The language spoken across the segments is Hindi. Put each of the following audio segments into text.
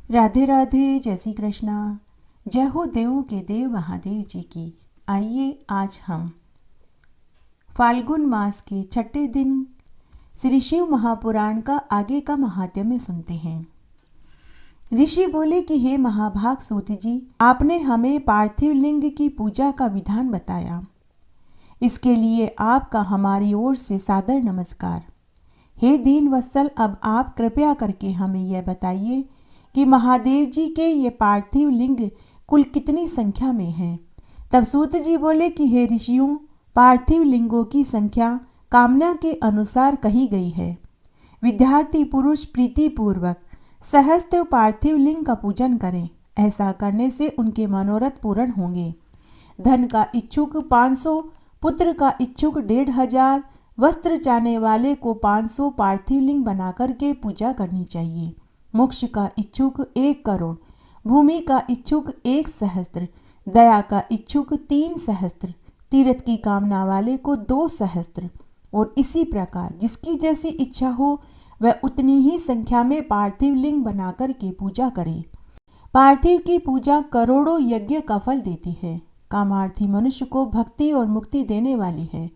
राधे राधे, जय श्री कृष्णा। जय हो देवों के देव महादेव जी की। आइए आज हम फाल्गुन मास के छठे दिन श्री शिव महापुराण का आगे का महात्म्य सुनते हैं। ऋषि बोले कि हे महाभाग सूत जी, आपने हमें पार्थिव लिंग की पूजा का विधान बताया। इसके लिए आपका हमारी ओर से सादर नमस्कार। हे दीन वत्सल, अब आप कृपया करके हमें यह बताइए कि महादेव जी के ये पार्थिव लिंग कुल कितनी संख्या में हैं। तब सूत जी बोले कि हे ऋषियों, पार्थिव लिंगों की संख्या कामना के अनुसार कही गई है। विद्यार्थी पुरुष प्रीति पूर्वक सहस्त्र पार्थिव लिंग का पूजन करें। ऐसा करने से उनके मनोरथ पूर्ण होंगे। धन का इच्छुक 500, पुत्र का इच्छुक 1500, वस्त्र चाहने वाले को 500 पार्थिव लिंग बनाकर के पूजा करनी चाहिए। मोक्ष का इच्छुक 1 करोड़, भूमि का इच्छुक 1 सहस्त्र, दया का इच्छुक 3 सहस्त्र, तीर्थ की कामना वाले को 2 सहस्त्र, और इसी प्रकार जिसकी जैसी इच्छा हो वह उतनी ही संख्या में पार्थिव लिंग बनाकर के पूजा करे। पार्थिव की पूजा करोड़ों यज्ञ का फल देती है। कामार्थी मनुष्य को भक्ति और मुक्ति देने वाली है,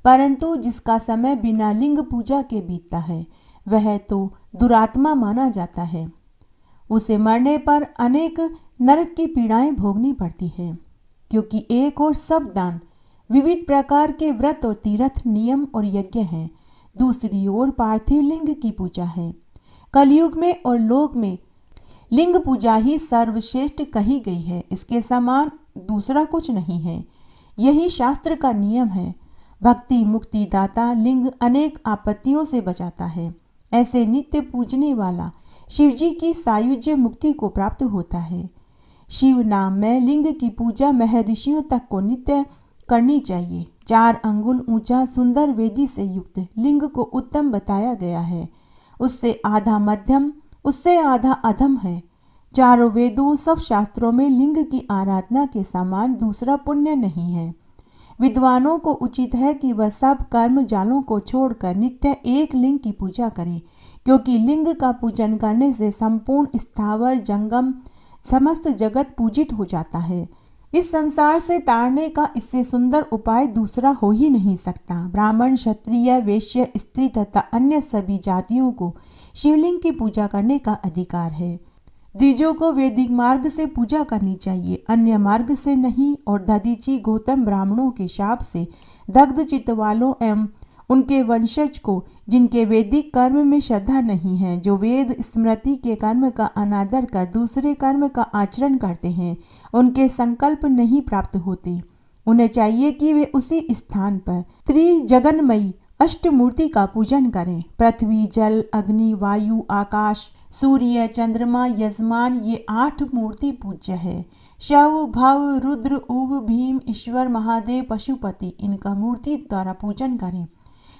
परंतु जिसका समय बिना लिंग पूजा के बीतता है वह तो दुरात्मा माना जाता है। उसे मरने पर अनेक नरक की पीड़ाएं भोगनी पड़ती है, क्योंकि एक और सब दान, विविध प्रकार के व्रत और तीर्थ नियम और यज्ञ हैं, दूसरी ओर पार्थिव लिंग की पूजा है। कलयुग में और लोक में लिंग पूजा ही सर्वश्रेष्ठ कही गई है। इसके समान दूसरा कुछ नहीं है। यही शास्त्र का नियम है। भक्ति मुक्ति दाता लिंग अनेक आपत्तियों से बचाता है। ऐसे नित्य पूजने वाला शिवजी की सायुज्य मुक्ति को प्राप्त होता है। शिव नाम में लिंग की पूजा महर्षियों तक को नित्य करनी चाहिए। 4 अंगुल ऊंचा सुंदर वेदी से युक्त लिंग को उत्तम बताया गया है। उससे आधा मध्यम, उससे आधा अधम है। चारों वेदों सब शास्त्रों में लिंग की आराधना के समान दूसरा पुण्य नहीं है। विद्वानों को उचित है कि वह सब कर्म जालों को छोड़कर नित्य एक लिंग की पूजा करें, क्योंकि लिंग का पूजन करने से संपूर्ण स्थावर जंगम समस्त जगत पूजित हो जाता है। इस संसार से तारने का इससे सुंदर उपाय दूसरा हो ही नहीं सकता। ब्राह्मण, क्षत्रिय, वैश्य, स्त्री तथा अन्य सभी जातियों को शिवलिंग की पूजा करने का अधिकार है। द्विजों को वैदिक मार्ग से पूजा करनी चाहिए, अन्य मार्ग से नहीं। और दधीची गौतम ब्राह्मणों के शाप से दग्ध चित्त वालों एवं उनके वंशज को, जिनके वैदिक कर्म में श्रद्धा नहीं है, जो वेद स्मृति के कर्म का अनादर कर दूसरे कर्म का आचरण करते हैं, उनके संकल्प नहीं प्राप्त होते। उन्हें चाहिए कि वे उसी स्थान पर त्रिजगन्मयी अष्टमूर्ति का पूजन करें। पृथ्वी, जल, अग्नि, वायु, आकाश, सूर्य, चंद्रमा, यजमान, ये 8 मूर्ति पूज्य है। शव, भव, रुद्र, उव, भीम, ईश्वर, महादेव, पशुपति, इनका मूर्ति द्वारा पूजन करें।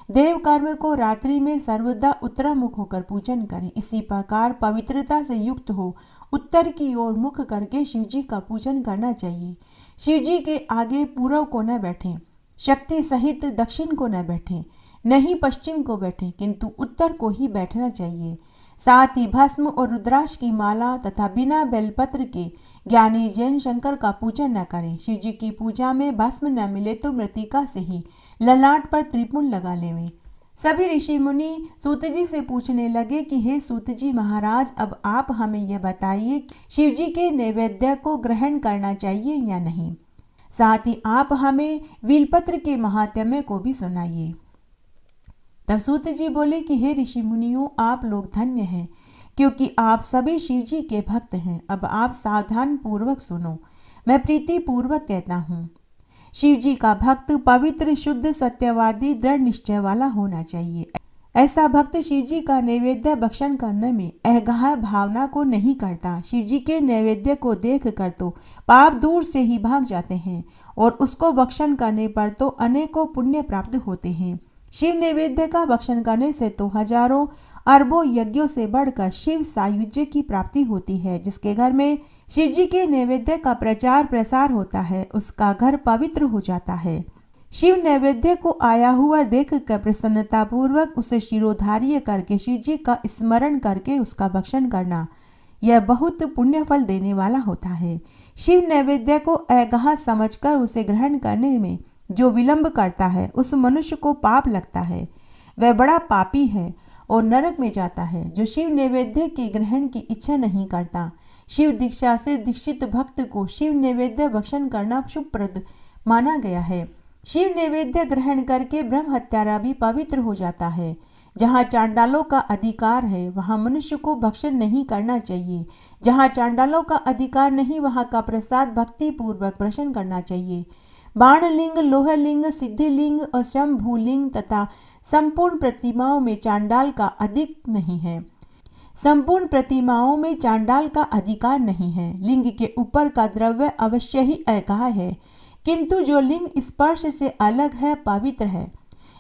देव कर्म को रात्रि में सर्वदा उत्तरामुख होकर पूजन करें। इसी प्रकार पवित्रता से युक्त हो उत्तर की ओर मुख करके शिवजी का पूजन करना चाहिए। शिवजी के आगे पूर्व को न बैठें, शक्ति सहित दक्षिण को न बैठें, नहीं पश्चिम को बैठें, किंतु उत्तर को ही बैठना चाहिए। साथ ही भस्म और रुद्राक्ष की माला तथा बिना बेलपत्र के ज्ञानी जैन शंकर का पूजन न करें। शिवजी की पूजा में भस्म न मिले तो मृतिका से ही ललाट पर त्रिपुंड लगा लेवें। सभी ऋषि मुनि सूत जी से पूछने लगे कि हे सूत जी महाराज, अब आप हमें यह बताइए कि शिवजी के नैवेद्य को ग्रहण करना चाहिए या नहीं। साथ ही आप हमें वीलपत्र के महात्म्य को भी सुनाइए। तब सूत जी बोले कि हे ऋषि मुनियों, आप लोग धन्य हैं, क्योंकि आप सभी शिवजी के भक्त हैं। अब आप सावधान पूर्वक सुनो। मैं प्रीति पूर्वक कहता हूँ। शिवजी का भक्त पवित्र, शुद्ध, सत्यवादी, दृढ़ निश्चय वाला होना चाहिए। ऐसा भक्त शिवजी का नैवेद्य भक्षण करने में अहंकार भावना को नहीं करता। शिवजी के नैवेद्य को देख कर तो पाप दूर से ही भाग जाते हैं, और उसको भक्षण करने पर तो अनेकों पुण्य प्राप्त होते हैं। शिव नैवेद्य का भक्षण करने से तो हजारों अरबों यज्ञों से बढ़कर शिव सायुज्य की प्राप्ति होती है। जिसके घर में शिवजी के नैवेद्य का प्रचार प्रसार होता है, उसका घर पवित्र हो जाता है। शिव नैवेद्य को आया हुआ देखकर प्रसन्नता पूर्वक उसे शिरोधार्य करके शिवजी का स्मरण करके उसका भक्षण करना, यह बहुत पुण्य फल देने वाला होता है। शिव नैवेद्य को अगाह समझकर उसे ग्रहण करने में जो विलंब करता है उस मनुष्य को पाप लगता है, वह बड़ा पापी है और नरक में जाता है। जो शिव नैवेद्य के ग्रहण की इच्छा नहीं करता, शिव दीक्षा से दीक्षित भक्त को शिव नैवेद्य भक्षण करना शुभप्रद माना गया है। शिव नैवेद्य ग्रहण करके ब्रह्म हत्यारा भी पवित्र हो जाता है। जहाँ चांडालों का अधिकार है वहाँ मनुष्य को भक्षण नहीं करना चाहिए। जहाँ चांडालों का अधिकार नहीं वहाँ का प्रसाद भक्ति पूर्वक भक्षण करना चाहिए। बाणलिंग, लोहलिंग, सिद्धिलिंग और शंभुलिंग तथा संपूर्ण प्रतिमाओं में चांडाल का अधिक नहीं है। संपूर्ण प्रतिमाओं में चांडाल का अधिकार नहीं है। लिंग के ऊपर का द्रव्य अवश्य ही अगाह है, किंतु जो लिंग स्पर्श से अलग है पवित्र है।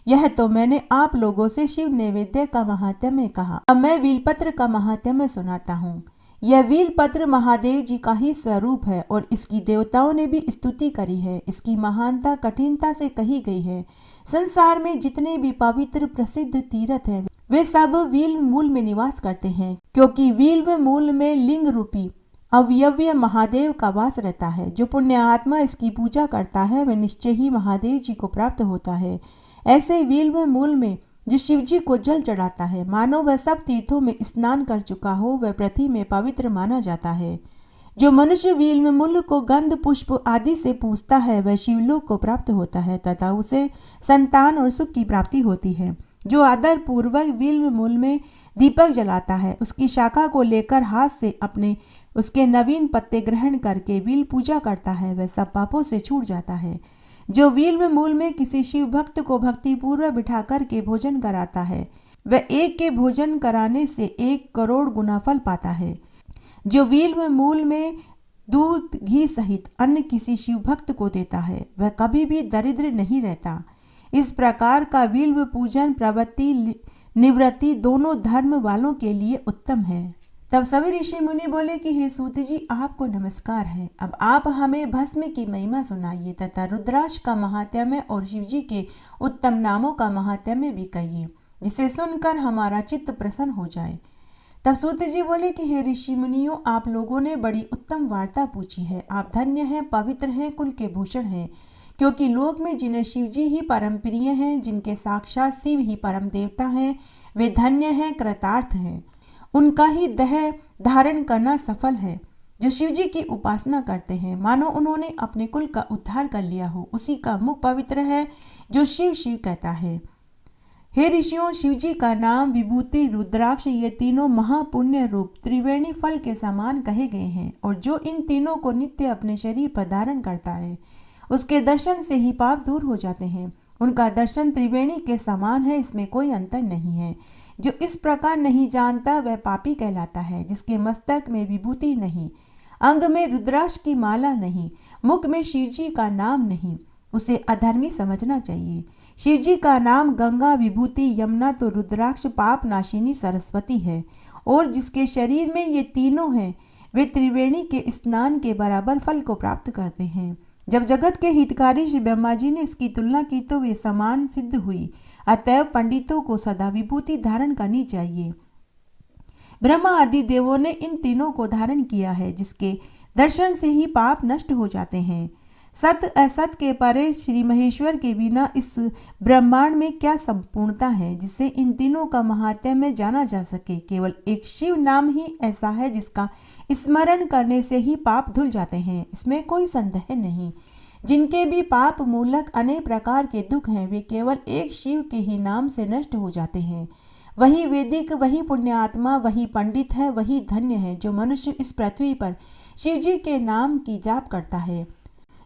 यह तो मैंने आप लोगों से शिव नैवेद्य का महात्म्य कहा। अब मैं वीलपत्र का महात्म्य सुनाता हूँ। यह वीलपत्र महादेव जी का ही स्वरूप है और इसकी देवताओं ने भी स्तुति करी है। इसकी महानता कठिनता से कही गई है। संसार में जितने भी पवित्र प्रसिद्ध तीर्थ हैं वे सब वील मूल में निवास करते हैं, क्योंकि वील मूल में लिंग रूपी अवयव्य महादेव का वास रहता है। जो पुण्य आत्मा इसकी पूजा करता है वह निश्चय ही महादेव जी को प्राप्त होता है। ऐसे वील मूल में जो शिव जी को जल चढ़ाता है, मानो वह सब तीर्थों में स्नान कर चुका हो, वह पृथ्वी में पवित्र माना जाता है। जो मनुष्य वील मूल को गंध पुष्प आदि से पूजता है वह शिवलोक को प्राप्त होता है तथा उसे संतान और सुख की प्राप्ति होती है। जो आदर पूर्वक वील मूल में दीपक जलाता है, उसकी शाखा को लेकर हाथ से अपने उसके नवीन पत्ते ग्रहण करके वील पूजा करता है, वह सब पापों से छूट जाता है। जो वील मूल में किसी शिव भक्त को भक्ति पूर्वक बिठा करके भोजन कराता है, वह एक के भोजन कराने से 1 करोड़ गुना फल पाता है। जो वील मूल में दूध घी सहित अन्य किसी शिव भक्त को देता है वह कभी भी दरिद्र नहीं रहता। इस प्रकार का वील पूजन प्रवृत्ति निवृत्ति दोनों धर्म वालों के लिए उत्तम है। तब सभी ऋषि मुनि बोले कि हे सूत जी, आपको नमस्कार है। अब आप हमें भस्म की महिमा सुनाइए तथा रुद्राक्ष का महात्म्य और शिव जी के उत्तम नामों का महात्म्य भी कहिए, जिसे सुनकर हमारा चित्त प्रसन्न हो जाए। तब सूत जी बोले कि हे ऋषि मुनियों, आप लोगों ने बड़ी उत्तम वार्ता पूछी है। आप धन्य हैं, पवित्र हैं, कुल के भूषण हैं, क्योंकि लोक में जिन्हें शिव जी ही परम प्रिय हैं, जिनके साक्षात शिव ही परम देवता हैं, वे धन्य हैं, कृतार्थ हैं। उनका ही देह धारण करना सफल है। जो शिव जी की उपासना करते हैं मानो उन्होंने अपने कुल का उद्धार कर लिया हो, उसी का मुख पवित्र है जो शिव शिव कहता है। हे ऋषियों, शिव जी का नाम, विभूति, रुद्राक्ष ये तीनों महापुण्य रूप त्रिवेणी फल के समान कहे गए हैं, और जो इन तीनों को नित्य अपने शरीर पर धारण करता है उसके दर्शन से ही पाप दूर हो जाते हैं। उनका दर्शन त्रिवेणी के समान है, इसमें कोई अंतर नहीं है। जो इस प्रकार नहीं जानता वह पापी कहलाता है। जिसके मस्तक में विभूति नहीं, अंग में रुद्राक्ष की माला नहीं, मुख में शिव जी का नाम नहीं, उसे अधर्मी समझना चाहिए। शिव जी का नाम गंगा, विभूति, यमुना तो रुद्राक्ष पाप नाशिनी सरस्वती है, और जिसके शरीर में ये तीनों हैं वे त्रिवेणी के स्नान के बराबर फल को प्राप्त करते हैं। जब जगत के हितकारी श्री ब्रह्मा जी ने इसकी तुलना की तो वे समान सिद्ध हुई। अतएव पंडितों को सदा विभूति धारण करनी चाहिए। ब्रह्मा आदि देवों ने इन तीनों को धारण किया है, जिसके दर्शन से ही पाप नष्ट हो जाते हैं। सत असत के परे श्री महेश्वर के बिना इस ब्रह्मांड में क्या संपूर्णता है जिससे इन तीनों का महात्म्य जाना जा सके। केवल एक शिव नाम ही ऐसा है जिसका स्मरण करने से ही पाप धुल जाते हैं, इसमें कोई संदेह नहीं। जिनके भी पाप मूलक अनेक प्रकार के दुख हैं वे केवल एक शिव के ही नाम से नष्ट हो जाते हैं। वही वैदिक, वही पुण्यात्मा, वही पंडित है, वही धन्य है जो मनुष्य इस पृथ्वी पर शिव जी के नाम की जाप करता है।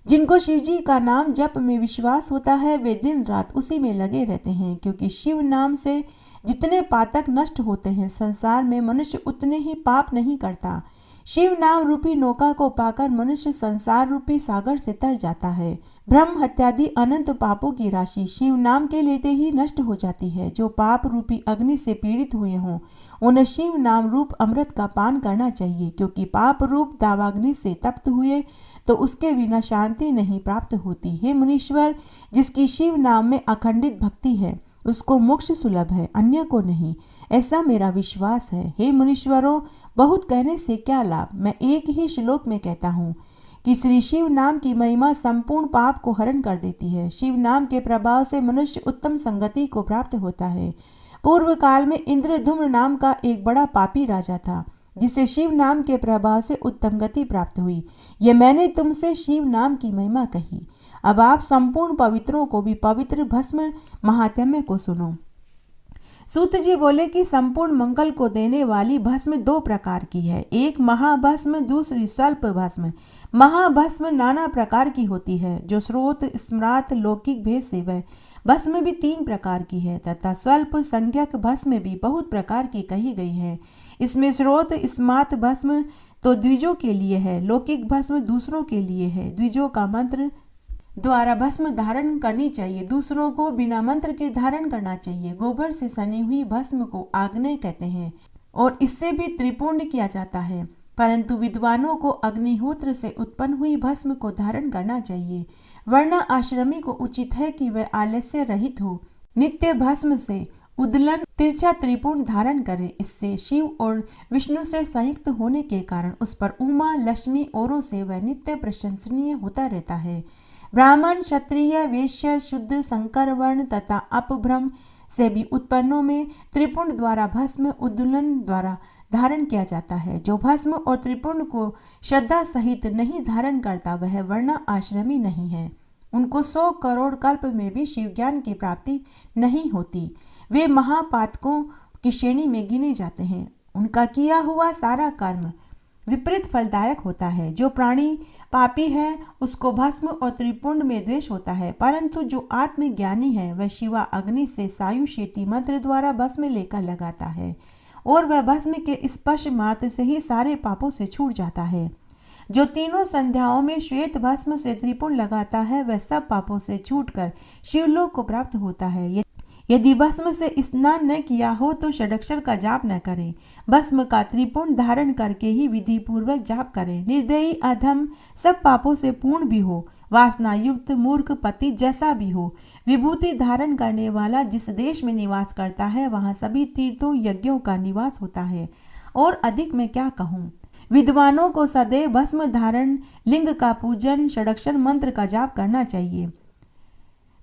जिनको शिव जी का नाम जप में विश्वास होता है वे दिन रात उसी में लगे रहते हैं, क्योंकि शिव नाम से जितने पातक नष्ट होते हैं संसार में मनुष्य उतने ही पाप नहीं करता। शिव नाम रूपी नौका को पाकर मनुष्य संसार रूपी सागर से तर जाता है। ब्रह्म हत्यादि अनंत पापों की राशि शिव नाम के लेते ही नष्ट हो जाती है। जो पाप रूपी अग्नि से पीड़ित हुए हों उन्हें शिव नाम रूप अमृत का पान करना चाहिए, क्योंकि पाप रूप दावाग्नि से तप्त हुए तो उसके बिना शांति नहीं प्राप्त होती। हे मुनीश्वर, जिसकी शिव नाम में अखंडित भक्ति है उसको मोक्ष सुलभ है, अन्य को नहीं, ऐसा मेरा विश्वास है। हे मुनीश्वरों, बहुत कहने से क्या लाभ। मैं एक ही श्लोक में कहता हूँ कि श्री शिव नाम की महिमा संपूर्ण पाप को हरण कर देती है। शिव नाम के प्रभाव से मनुष्य उत्तम संगति को प्राप्त होता है। पूर्व काल में इंद्रधुम्न नाम का एक बड़ा पापी राजा था, जिसे शिव नाम के प्रभाव से उत्तम गति प्राप्त हुई। ये मैंने तुमसे शिव नाम की महिमा कही। अब आप संपूर्ण पवित्रों को भी पवित्र भस्म महात्म्य को सुनो। सूत जी बोले कि संपूर्ण मंगल को देने वाली भस्म दो प्रकार की है, एक महाभस्म, दूसरी स्वल्प भस्म। महाभस्म नाना प्रकार की होती है, जो स्रोत स्मृत लौकिक भेद से वह भस्म भी 3 प्रकार की है, तथा स्वल्प संज्ञक भस्म भी बहुत प्रकार की कही गई है। इसमें स्रोत स्मृत भस्म तो द्विजों के लिए है, लौकिक भस्म दूसरों के लिए है। द्विजों का मंत्र द्वारा भस्म धारण करनी चाहिए, दूसरों को बिना मंत्र के धारण करना चाहिए। गोबर से सनी हुई भस्म को आग्नेय कहते हैं और इससे भी त्रिपुंड किया जाता है, परंतु विद्वानों को अग्निहोत्र से उत्पन्न हुई भस्म को धारण करना चाहिए। वर्ण आश्रमी को उचित है कि वह आलस्य रहित हो, नित्य भस्म से उद्दलन तिरछा त्रिपुंड धारण करे। इससे शिव और विष्णु से संयुक्त होने के कारण उस पर उमा लक्ष्मी औरों से वह नित्य प्रशंसनीय होता रहता है। ब्राह्मण, क्षत्रिय, वैश्य, शुद्ध, संकर वर्ण तथा अपभ्रम से भी उत्पन्नों में त्रिपुंड द्वारा भस्म उद्दुलन द्वारा धारण किया जाता है। जो भस्म और त्रिपुंड को श्रद्धा सहित नहीं धारण करता वह वर्ण आश्रमी नहीं है। उनको 100 करोड़ कल्प में भी शिव ज्ञान की प्राप्ति नहीं होती। वे महापातकों की श्रेणी में गिने जाते हैं। उनका किया हुआ सारा कर्म विपरीत फलदायक होता है। जो प्राणी पापी है उसको भस्म और त्रिपुंड में द्वेष होता है, परंतु जो आत्मज्ञानी है वह शिवा अग्नि से सायुषेति मंत्र द्वारा भस्म लेकर लगाता है और वह भस्म के स्पर्श मात्र से ही सारे पापों से छूट जाता है। जो तीनों संध्याओं में श्वेत भस्म से त्रिपुंड लगाता है वह सब पापों से छूटकर शिवलोक को प्राप्त होता है। यदि भस्म से स्नान न किया हो तो षडक्षर का जाप न करें। भस्म का त्रिपुंड धारण करके ही विधि पूर्वक जाप करें। निर्दयी, अधम, सब पापों से पूर्ण भी हो, वासना युक्त, मूर्ख, पति जैसा भी हो, विभूति धारण करने वाला जिस देश में निवास करता है वहाँ सभी तीर्थों यज्ञों का निवास होता है। और अधिक मैं क्या कहूँ। विद्वानों को सदैव भस्म धारण, लिंग का पूजन, षडक्षर मंत्र का जाप करना चाहिए।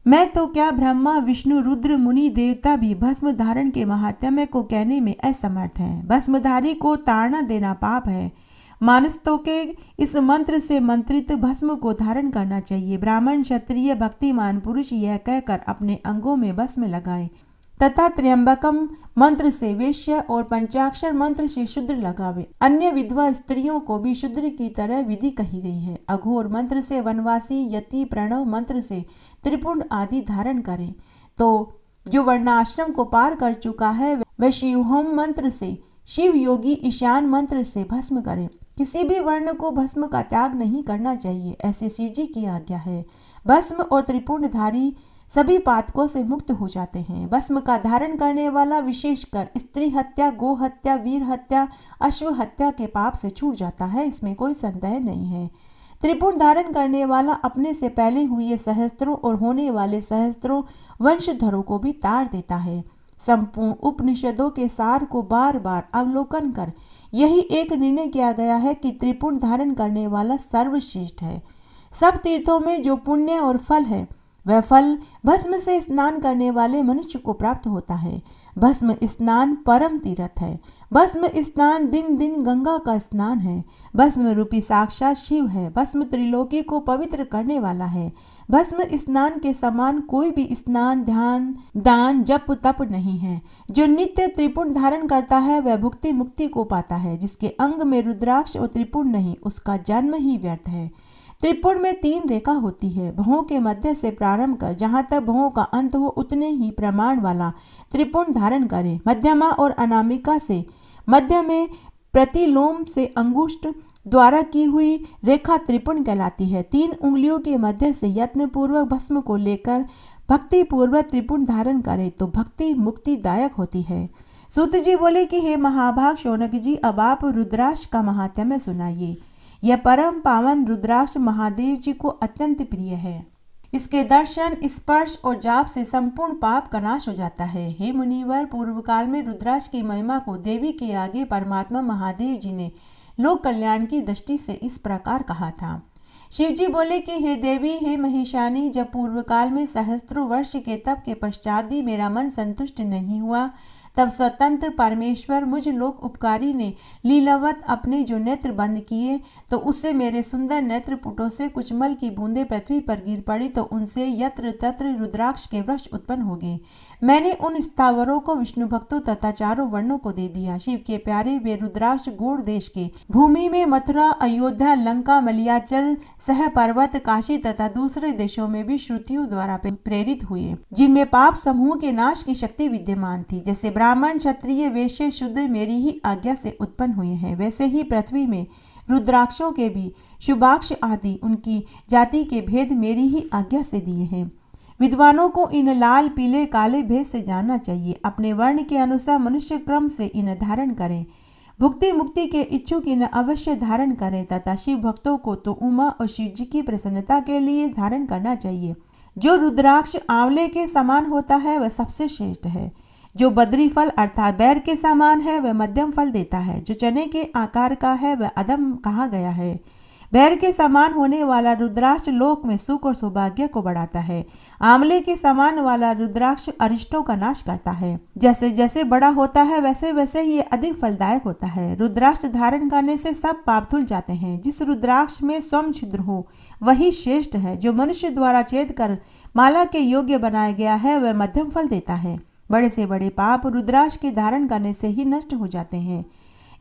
मैं तो क्या ब्रह्मा, विष्णु, रुद्र, मुनि, देवता भी भस्म धारण के महात्म्य को कहने में असमर्थ हैं। भस्मधारी को ताड़ना देना पाप है। मानस्तों के इस मंत्र से मंत्रित भस्म को धारण करना चाहिए। ब्राह्मण, क्षत्रिय, भक्तिमान पुरुष यह कहकर अपने अंगों में भस्म लगाएं तथा त्र्यंबकम मंत्र से वैश्य और पंचाक्षर मंत्र से शूद्र लगावे। अन्य विधवा स्त्रियों को भी शूद्र की तरह विधि कही गई है। अघोर मंत्र से वनवासी, यति, प्रणव मंत्र से त्रिपुंड आदि धारण करें। तो जो वर्णाश्रम को पार कर चुका है वह शिवहोम मंत्र से, शिव योगी ईशान मंत्र से भस्म करें। किसी भी वर्ण को भस्म का त्याग नहीं करना चाहिए, ऐसे शिव जी की आज्ञा है। भस्म और त्रिपुंडधारी सभी पातकों से मुक्त हो जाते हैं। भस्म का धारण करने वाला विशेषकर स्त्री हत्या, गो हत्या, वीर हत्या, अश्व हत्या के पाप से छूट जाता है, इसमें कोई संदेह नहीं है। त्रिपुंड धारण करने वाला अपने से पहले हुए सहस्त्रों और होने वाले सहस्त्रों वंशधरों को भी तार देता है। संपूर्ण उपनिषदों के सार को बार बार अवलोकन कर यही एक निर्णय किया गया है कि त्रिपुंड धारण करने वाला सर्वश्रेष्ठ है। सब तीर्थों में जो पुण्य और फल है वह फल भस्म से स्नान करने वाले मनुष्य को प्राप्त होता है। भस्म स्नान परम तीर्थ है। भस्म स्नान दिन दिन गंगा का स्नान है। भस्म रूपी साक्षात शिव है। भस्म त्रिलोकी को पवित्र करने वाला है। भस्म स्नान के समान कोई भी स्नान, ध्यान, दान, जप, तप नहीं है। जो नित्य त्रिपुंड धारण करता है वह भुक्ति मुक्ति को पाता है। जिसके अंग में रुद्राक्ष और त्रिपुंड नहीं उसका जन्म ही व्यर्थ है। त्रिपुंड में 3 रेखा होती है। भौं के मध्य से प्रारंभ कर जहाँ तक भौं का अंत हो उतने ही प्रमाण वाला त्रिपुंड धारण करें। मध्यमा और अनामिका से मध्य में प्रतिलोम से अंगुष्ठ द्वारा की हुई रेखा त्रिपुंड कहलाती है। 3 उंगलियों के मध्य से यत्न पूर्वक भस्म को लेकर भक्ति पूर्वक त्रिपुंड धारण करें तो भक्ति मुक्तिदायक होती है। सूत जी बोले कि हे महाभाग शौनक जी, अब आप रुद्राक्ष का महात्म्य सुनाइए। यह परम पावन रुद्राक्ष महादेव जी को अत्यंत प्रिय है। इसके दर्शन, स्पर्श और जाप से संपूर्ण पाप का नाश हो जाता है। हे मुनिवर, पूर्व काल में रुद्राक्ष की महिमा को देवी के आगे परमात्मा महादेव जी ने लोक कल्याण की दृष्टि से इस प्रकार कहा था। शिव जी बोले कि हे देवी, हे महिषानी, जब पूर्व काल में सहस्त्रों वर्ष के तप के पश्चात भी मेरा मन संतुष्ट नहीं हुआ, तब स्वतंत्र परमेश्वर मुझ लोक उपकारी ने लीलावत अपने जो नेत्र बंद किए, तो उससे मेरे सुंदर नेत्र पुटों से कुछ मल की बूंदें पृथ्वी पर गिर पड़ी, तो उनसे यत्र तत्र रुद्राक्ष के वृक्ष उत्पन्न हो गए। मैंने उन स्थावरों को विष्णु भक्तों तथा चारों वर्णों को दे दिया। शिव के प्यारे वे रुद्राक्ष गौड़ देश के भूमि में मथुरा, अयोध्या, लंका, मलयाचल, सह पर्वत, काशी तथा दूसरे देशों में भी श्रुतियों द्वारा प्रेरित हुए, जिनमें पाप समूह के नाश की शक्ति विद्यमान थी। जैसे ब्राह्मण, क्षत्रिय, वैश्य, शूद्र मेरी ही आज्ञा से उत्पन्न हुए हैं, वैसे ही पृथ्वी में रुद्राक्षों के भी शुभाक्ष आदि उनकी जाति के भेद मेरी ही आज्ञा से दिए हैं। विद्वानों को इन लाल, पीले, काले भेद से जानना चाहिए। अपने वर्ण के अनुसार मनुष्य क्रम से इन्हें धारण करें। भुक्ति मुक्ति के इच्छुक इन्हें अवश्य धारण करें तथा शिव भक्तों को तो उमा और शिव जी की प्रसन्नता के लिए धारण करना चाहिए। जो रुद्राक्ष आंवले के समान होता है वह सबसे श्रेष्ठ है। जो बद्री फल अर्थात बैर के समान है वह मध्यम फल देता है। जो चने के आकार का है वह अधम कहा गया है। बैर के समान होने वाला रुद्राक्ष लोक में सुख और सौभाग्य को बढ़ाता है। आंवले के समान वाला रुद्राक्ष अरिष्टों का नाश करता है। जैसे जैसे बड़ा होता है वैसे वैसे ये अधिक फलदायक होता है। रुद्राक्ष धारण करने से सब पाप धुल जाते हैं। जिस रुद्राक्ष में स्वयं छिद्र हो वही श्रेष्ठ है। जो मनुष्य द्वारा छेद कर माला के योग्य बनाया गया है वह मध्यम फल देता है। बड़े से बड़े पाप रुद्राक्ष के धारण करने से ही नष्ट हो जाते हैं।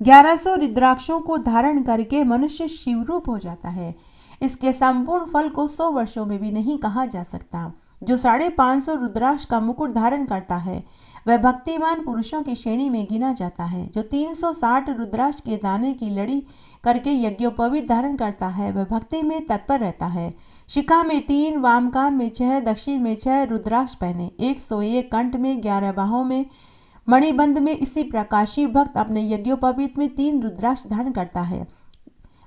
1100 रुद्राक्षों को धारण करके मनुष्य शिवरूप हो जाता है। इसके संपूर्ण फल को 100 वर्षों में भी नहीं कहा जा सकता। जो 550 रुद्राक्ष का मुकुट धारण करता है वह भक्तिमान पुरुषों की श्रेणी में गिना जाता है। जो 360 रुद्राक्ष के दाने की लड़ी करके यज्ञोपवीत धारण करता है वह भक्ति में तत्पर रहता है। शिखा में 3, वामकान में 6, दक्षिण में 6 रुद्राक्ष पहने, 101 कंठ में, 11 बाहों में, मणिबंध में। इसी प्रकार शिव भक्त अपने यज्ञोपवीत में 3 रुद्राक्ष धारण करता है,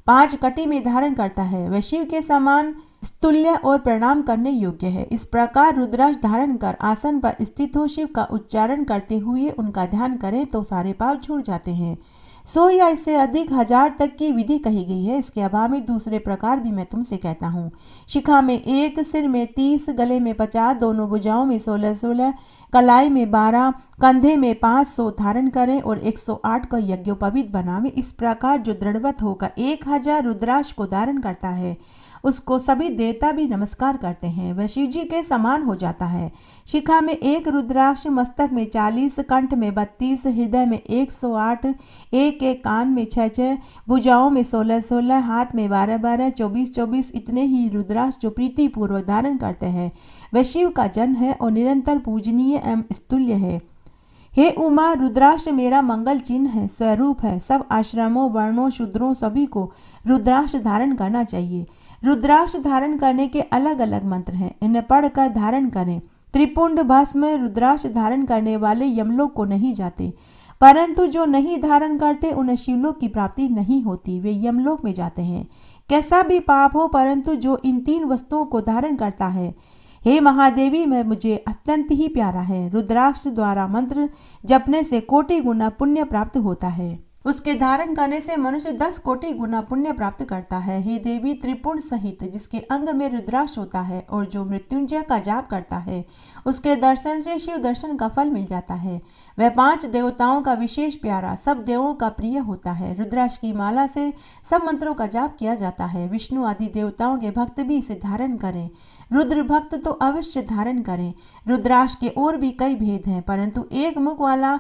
5 कटी में धारण करता है। वह शिव के समान स्तुल्य और प्रणाम करने योग्य है। इस प्रकार रुद्राक्ष धारण कर आसन पर स्थित हो शिव का उच्चारण करते हुए उनका ध्यान करें तो सारे पाप छूट जाते हैं। 100 या इससे अधिक 1000 तक की विधि कही गई है। इसके अभाव में दूसरे प्रकार भी मैं तुमसे कहता हूँ। शिखा में 1, सिर में 30, गले में 50, दोनों भुजाओं में 16-16, कलाई में 12, कंधे में 500 धारण करें और 108 का यज्ञोपवीत बनावे। इस प्रकार जो दृढ़वत होकर 1000 रुद्राक्ष को धारण करता है उसको सभी देवता भी नमस्कार करते हैं। वह शिव जी के समान हो जाता है। शिखा में 1 रुद्राक्ष, मस्तक में 40, कंठ में 32, हृदय में 108, एक कान में 6, भुजाओं में 16, हाथ में 12, 24, इतने ही रुद्राक्ष जो प्रीति पूर्वक धारण करते हैं वह शिव का जन है और निरंतर पूजनीय एवं स्तुल्य है। हे उमा, रुद्राक्ष मेरा मंगल चिन्ह है, स्वरूप है। सब आश्रमों, वर्णों, शूद्रों सभी को रुद्राक्ष धारण करना चाहिए। रुद्राक्ष धारण करने के अलग अलग मंत्र हैं, इन्हें पढ़कर धारण करें। त्रिपुंड भस्म रुद्राक्ष धारण करने वाले यमलोक को नहीं जाते, परंतु जो नहीं धारण करते उन्हें शिवलोक की प्राप्ति नहीं होती, वे यमलोक में जाते हैं। कैसा भी पाप हो, परंतु जो इन 3 वस्तुओं को धारण करता है, हे महादेवी, मैं मुझे अत्यंत ही प्यारा है। रुद्राक्ष द्वारा मंत्र जपने से कोटि गुना पुण्य प्राप्त होता है। उसके धारण करने से मनुष्य 10 कोटि गुना पुण्य प्राप्त करता है। हे देवी, त्रिपुंड सहित जिसके अंग में रुद्राक्ष होता है और जो मृत्युंजय का जाप करता है उसके दर्शन से शिव दर्शन का फल मिल जाता है। वह 5 देवताओं का विशेष प्यारा, सब देवों का प्रिय होता है। रुद्राक्ष की माला से सब मंत्रों का जाप किया जाता है। विष्णु आदि देवताओं के भक्त भी इसे धारण करें। रुद्र भक्त तो अवश्य धारण करें। रुद्राक्ष के और भी कई भेद हैं, परंतु एक मुख वाला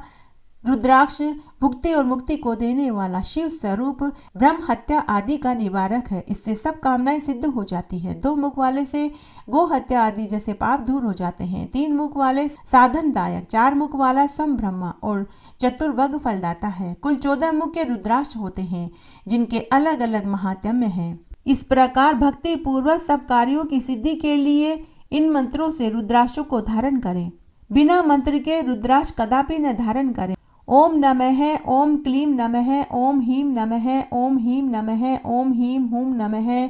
रुद्राक्ष भुक्ति और मुक्ति को देने वाला शिव स्वरूप ब्रह्म हत्या आदि का निवारक है। इससे सब कामनाएं सिद्ध हो जाती है। 2 मुख वाले से गो हत्या आदि जैसे पाप दूर हो जाते हैं। 3 मुख वाले साधनदायक, 4 मुख वाला स्वयं ब्रह्मा और चतुर्भग फलदाता है। कुल 14 मुख के रुद्राक्ष होते हैं जिनके अलग अलग महात्म्य हैं। इस प्रकार भक्ति पूर्वक सब कार्यों की सिद्धि के लिए इन मंत्रों से रुद्राक्षों को धारण करें। बिना मंत्र के रुद्राक्ष कदापि न धारण करें। ओम नमः, ओम क्लीम नमः, ओम ह्रीं नमः, ओम ह्रीं नमः, ओम ह्रीं हूं नमः,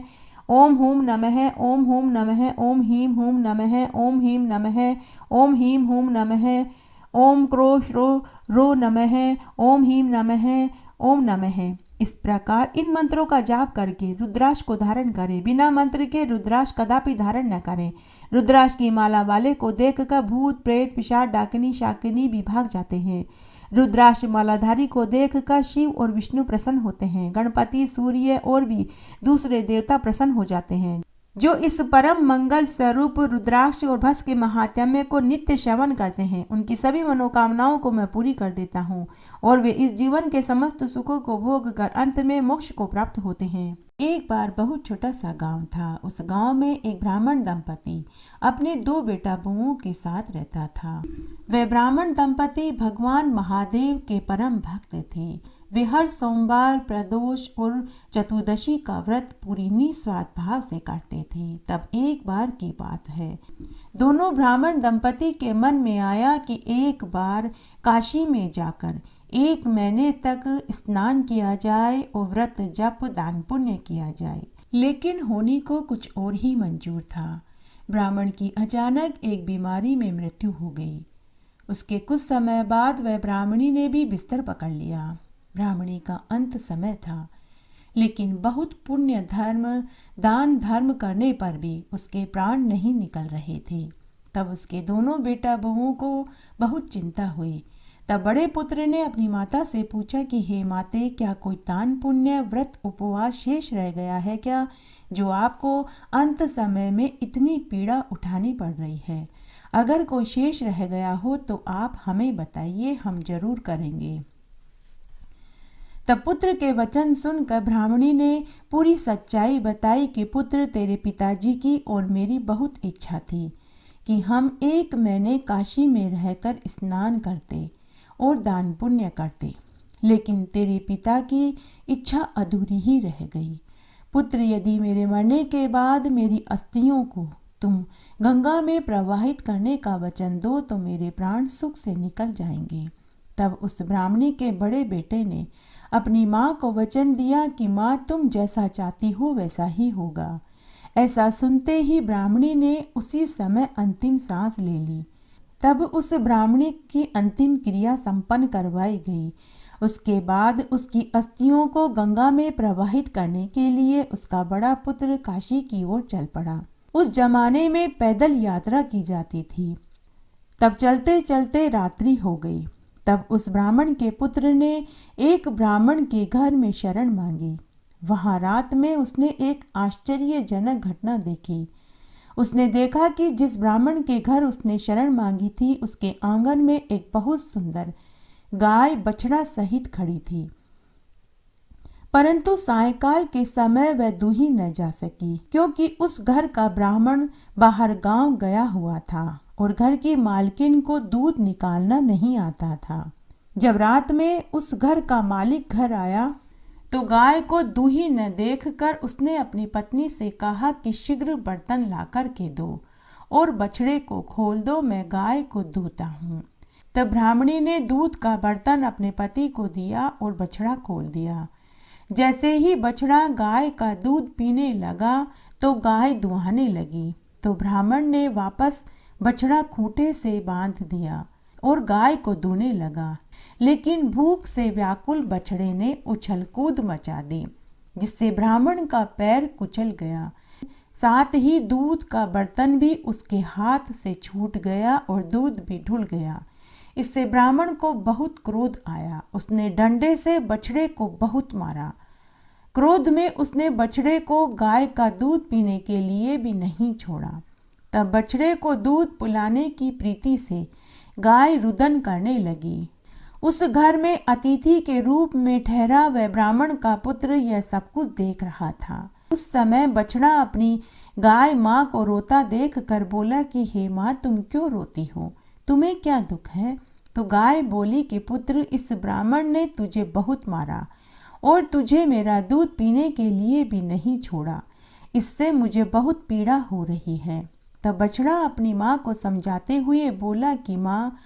ओम हूम नमः, ओम हूम नमः, ओम हीम हूम नमः, ओम हीम नमः, ओम हीम हूम नमः, ओम क्रोश रो नमः, ओम हीम नमः, ओम नमः। इस प्रकार इन मंत्रों का जाप करके रुद्राक्ष को धारण करें। बिना मंत्र के रुद्राक्ष कदापि धारण न करें। रुद्राक्ष की माला वाले को देखकर भूत प्रेत पिशाच डाकिनी शाकिनी भी भाग जाते हैं। रुद्राक्ष मालाधारी को देखकर शिव और विष्णु प्रसन्न होते हैं। गणपति, सूर्य और भी दूसरे देवता प्रसन्न हो जाते हैं। जो इस परम मंगल स्वरूप रुद्राक्ष और भस्म के महात्म्य को नित्य श्रवण करते हैं, उनकी सभी मनोकामनाओं को मैं पूरी कर देता हूँ और वे इस जीवन के समस्त सुखों को भोग कर अंत में मोक्ष को प्राप्त होते हैं। एक बार बहुत छोटा सा गांव था। उस गांव में एक ब्राह्मण दंपति अपने 2 बेटा बहुओं के साथ रहता था। वे ब्राह्मण दंपति भगवान महादेव के परम भक्त थे। वे हर सोमवार, प्रदोष और चतुर्दशी का व्रत पूरी निस्वार्थ भाव से करते थे। तब एक बार की बात है, दोनों ब्राह्मण दंपति के मन में आया कि एक बार काशी में जाकर 1 महीने तक स्नान किया जाए और व्रत जप दान पुण्य किया जाए। लेकिन होनी को कुछ और ही मंजूर था। ब्राह्मण की अचानक एक बीमारी में मृत्यु हो गई। उसके कुछ समय बाद वह ब्राह्मणी ने भी बिस्तर पकड़ लिया। ब्राह्मणी का अंत समय था, लेकिन बहुत पुण्य धर्म दान धर्म करने पर भी उसके प्राण नहीं निकल रहे थे। तब उसके दोनों बेटा बहुओं को बहुत चिंता हुई। तब बड़े पुत्र ने अपनी माता से पूछा कि हे माते, क्या कोई दान पुण्य व्रत उपवास शेष रह गया है क्या, जो आपको अंत समय में इतनी पीड़ा उठानी पड़ रही है? अगर कोई शेष रह गया हो तो आप हमें बताइए, हम जरूर करेंगे। तब पुत्र के वचन सुनकर ब्राह्मणी ने पूरी सच्चाई बताई कि पुत्र, तेरे पिताजी की और मेरी बहुत इच्छा थी कि हम 1 महीने काशी में रहकर स्नान करते और दान पुण्य करते, लेकिन तेरे पिता की इच्छा अधूरी ही रह गई। पुत्र, यदि मेरे मरने के बाद मेरी अस्थियों को तुम गंगा में प्रवाहित करने का वचन दो तो मेरे प्राण सुख से निकल जाएंगे। तब उस ब्राह्मणी के बड़े बेटे ने अपनी माँ को वचन दिया कि माँ, तुम जैसा चाहती हो वैसा ही होगा। ऐसा सुनते ही ब्राह्मणी ने उसी समय अंतिम सांस ले ली। तब उस ब्राह्मणी की अंतिम क्रिया संपन्न करवाई गई। उसके बाद उसकी अस्थियों को गंगा में प्रवाहित करने के लिए उसका बड़ा पुत्र काशी की ओर चल पड़ा। उस जमाने में पैदल यात्रा की जाती थी। तब चलते चलते रात्रि हो गई। तब उस ब्राह्मण के पुत्र ने एक ब्राह्मण के घर में शरण मांगी। वहां रात में उसने एक आश्चर्यजनक घटना देखी। उसने देखा कि जिस ब्राह्मण के घर उसने शरण मांगी थी, उसके आंगन में एक बहुत सुंदर गाय बछड़ा सहित खड़ी थी। परंतु सायंकाल के समय वह दूही न जा सकी, क्योंकि उस घर का ब्राह्मण बाहर गांव गया हुआ था और घर की मालकिन को दूध निकालना नहीं आता था। जब रात में उस घर का मालिक घर आया तो गाय को दूही न देखकर उसने अपनी पत्नी से कहा कि शीघ्र बर्तन ला कर के दो और बछड़े को खोल दो, मैं गाय को दूहता हूँ। तब ब्राह्मणी ने दूध का बर्तन अपने पति को दिया और बछड़ा खोल दिया। जैसे ही बछड़ा गाय का दूध पीने लगा तो गाय दुहाने लगी। तो ब्राह्मण ने वापस बछड़ा खूंटे से बांध दिया और गाय को दूहने लगा, लेकिन भूख से व्याकुल बछड़े ने उछल कूद मचा दी, जिससे ब्राह्मण का पैर कुचल गया। साथ ही दूध का बर्तन भी उसके हाथ से छूट गया और दूध भी ढुल गया। इससे ब्राह्मण को बहुत क्रोध आया। उसने डंडे से बछड़े को बहुत मारा। क्रोध में उसने बछड़े को गाय का दूध पीने के लिए भी नहीं छोड़ा। तब बछड़े को दूध पिलाने की प्रीति से गाय रुदन करने लगी। उस घर में अतिथि के रूप में ठहरा वह ब्राह्मण का पुत्र यह सब कुछ देख रहा था। उस समय बछड़ा अपनी गाय माँ को रोता देख कर बोला कि हे माँ, तुम क्यों रोती हो, तुम्हें क्या दुख है? तो गाय बोली कि पुत्र, इस ब्राह्मण ने तुझे बहुत मारा और तुझे मेरा दूध पीने के लिए भी नहीं छोड़ा। इससे मुझे बहुत पीड़ा हो रही है। तब बछड़ा अपनी माँ को समझाते हुए बोला कि माँ,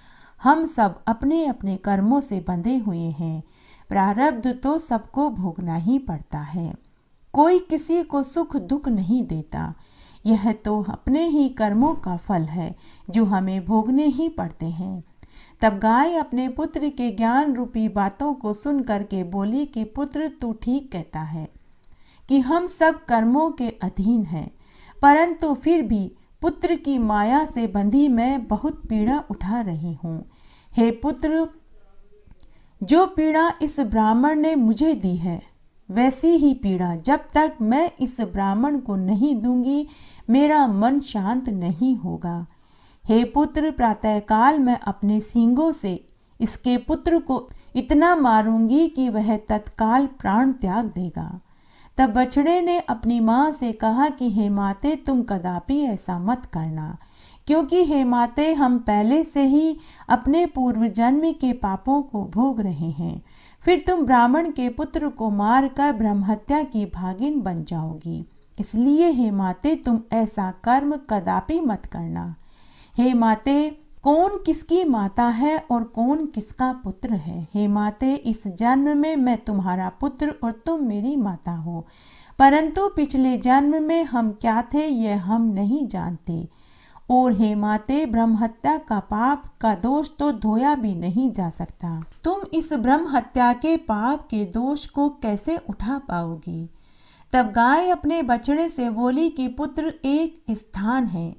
हम सब अपने अपने कर्मों से बंधे हुए हैं, प्रारब्ध तो सबको भोगना ही पड़ता है। कोई किसी को सुख दुख नहीं देता, यह तो अपने ही कर्मों का फल है जो हमें भोगने ही पड़ते हैं। तब गाय अपने पुत्र के ज्ञान रूपी बातों को सुन करके बोली कि पुत्र, तू ठीक कहता है कि हम सब कर्मों के अधीन हैं, परंतु फिर भी पुत्र की माया से बंधी मैं बहुत पीड़ा उठा रही हूँ। हे पुत्र, जो पीड़ा इस ब्राह्मण ने मुझे दी है, वैसी ही पीड़ा जब तक मैं इस ब्राह्मण को नहीं दूंगी, मेरा मन शांत नहीं होगा। हे पुत्र, प्रातःकाल मैं अपने सींगों से इसके पुत्र को इतना मारूंगी कि वह तत्काल प्राण त्याग देगा। तब बछड़े ने अपनी माँ से कहा कि हे माते, तुम कदापि ऐसा मत करना, क्योंकि हे माते, हम पहले से ही अपने पूर्व जन्म के पापों को भोग रहे हैं। फिर तुम ब्राह्मण के पुत्र को मारकर ब्रह्महत्या की भागिन बन जाओगी। इसलिए हे माते, तुम ऐसा कर्म कदापि मत करना। हे माते, कौन किसकी माता है और कौन किसका पुत्र है? हे माते, इस जन्म में मैं तुम्हारा पुत्र और तुम मेरी माता हो, परंतु पिछले जन्म में हम क्या थे यह हम नहीं जानते। और हे माते, ब्रह्महत्या का पाप का दोष तो धोया भी नहीं जा सकता। तुम इस ब्रह्महत्या के पाप के दोष को कैसे उठा पाओगी? तब गाय अपने बछड़े से बोली कि पुत्र, एक स्थान है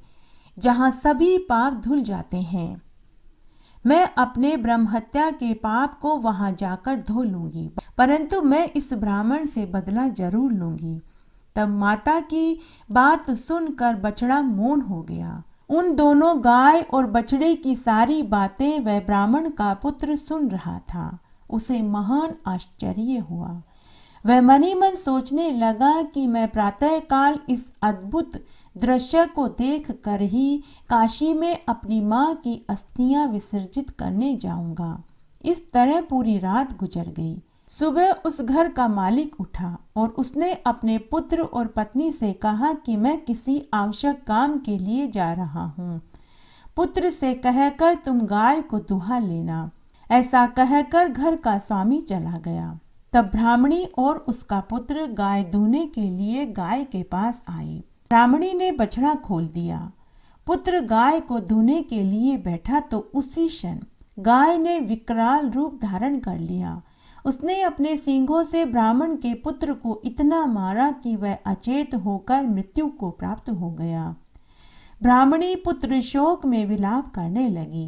जहाँ सभी पाप धुल जाते हैं। मैं अपने ब्रह्महत्या के पाप को वहाँ जाकर धो लूंगी, परंतु मैं इस ब्राह्मण से बदला जरूर लूंगी। तब माता की बात सुनकर बछड़ा मौन हो गया। उन दोनों गाय और बछड़े की सारी बातें वह ब्राह्मण का पुत्र सुन रहा था। उसे महान आश्चर्य हुआ। वह मनी मन सोचने लगा कि मैं प्रातःकाल इस अद्भुत दृश्य को देख कर ही काशी में अपनी माँ की अस्थियां विसर्जित करने जाऊंगा। इस तरह पूरी रात गुजर गई। सुबह उस घर का मालिक उठा और उसने अपने पुत्र और पत्नी से कहा कि मैं किसी आवश्यक काम के लिए जा रहा हूँ। पुत्र से कहकर तुम गाय को दुहा लेना। ऐसा कहकर घर का स्वामी चला गया। तब ब्राह्मणी और उसका पुत्र गाय दूहने के लिए गाय के पास आए। ब्राह्मणी ने बछड़ा खोल दिया। पुत्र गाय को दूहने के लिए बैठा तो उसी क्षण गाय ने विकराल रूप धारण कर लिया। उसने अपने सींगों से ब्राह्मण के पुत्र को इतना मारा कि वह अचेत होकर मृत्यु को प्राप्त हो गया। ब्राह्मणी पुत्र शोक में विलाप करने लगी।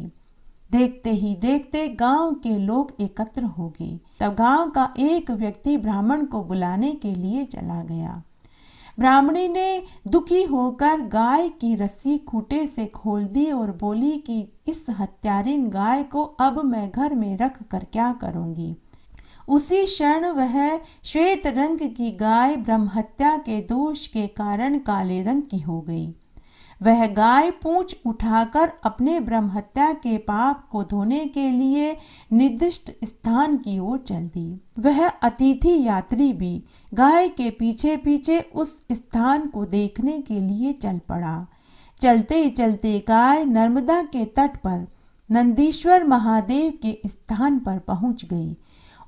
देखते ही देखते गांव के लोग एकत्र हो गए। तब गांव का एक व्यक्ति ब्राह्मण को बुलाने के लिए चला गया। ब्राह्मणी ने दुखी होकर गाय की रस्सी खूंटे से खोल दी और बोली कि इस हत्यारिन गाय को अब मैं घर में रख कर क्या करूंगी। उसी क्षण वह श्वेत रंग की गाय ब्रह्महत्या के दोष के कारण काले रंग की हो गई। वह गाय पूंछ उठाकर अपने ब्रह्महत्या के पाप को धोने के लिए निर्दिष्ट स्थान की ओर चल दी। वह अतिथि यात्री भी गाय के पीछे पीछे उस स्थान को देखने के लिए चल पड़ा। चलते चलते गाय नर्मदा के तट पर नंदीश्वर महादेव के स्थान पर पहुंच गई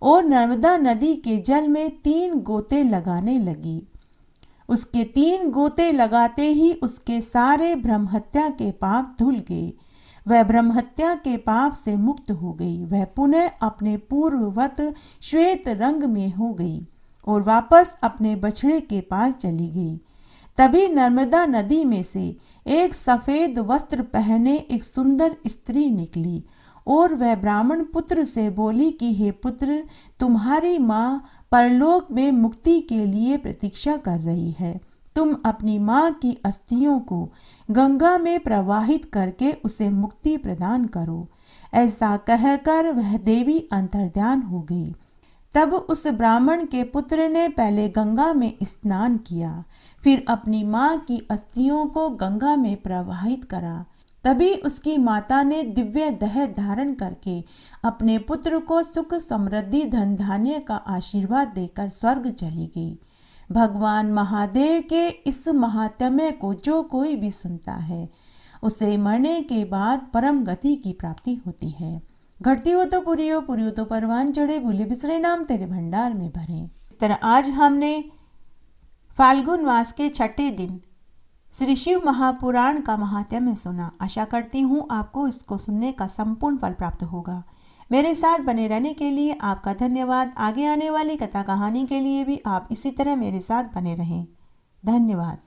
और नर्मदा नदी के जल में 3 गोते लगाने लगी। उसके 3 गोते लगाते ही उसके सारे ब्रह्महत्या के पाप धुल गए। वह ब्रह्महत्या के पाप से मुक्त हो गई। वह पुनः अपने पूर्ववत श्वेत रंग में हो गई और वापस अपने बछड़े के पास चली गई। तभी नर्मदा नदी में से एक सफेद वस्त्र पहने एक सुंदर स्त्री निकली और वह ब्राह्मण पुत्र से बोली कि हे पुत्र, तुम्हारी माँ परलोक में मुक्ति के लिए प्रतीक्षा कर रही है। तुम अपनी माँ की अस्थियों को गंगा में प्रवाहित करके उसे मुक्ति प्रदान करो। ऐसा कहकर वह देवी अंतर्ध्यान हो गई। तब उस ब्राह्मण के पुत्र ने पहले गंगा में स्नान किया, फिर अपनी माँ की अस्थियों को गंगा में प्रवाहित करा। तभी उसकी माता ने दिव्य देह धारण करके अपने पुत्र को सुख समृद्धि धन धान्य का आशीर्वाद देकर स्वर्ग चली गई। भगवान महादेव के इस महात्म्य को जो कोई भी सुनता है उसे मरने के बाद परम गति की प्राप्ति होती है। घटती हो तो पूरी हो तो परवान चढ़े, भूले बिसरे नाम तेरे भंडार में भरे। इस तरह आज हमने फाल्गुन मास के छठे दिन श्री शिव महापुराण का महात्म्य सुना। आशा करती हूँ आपको इसको सुनने का संपूर्ण फल प्राप्त होगा। मेरे साथ बने रहने के लिए आपका धन्यवाद। आगे आने वाली कथा कहानी के लिए भी आप इसी तरह मेरे साथ बने रहें। धन्यवाद।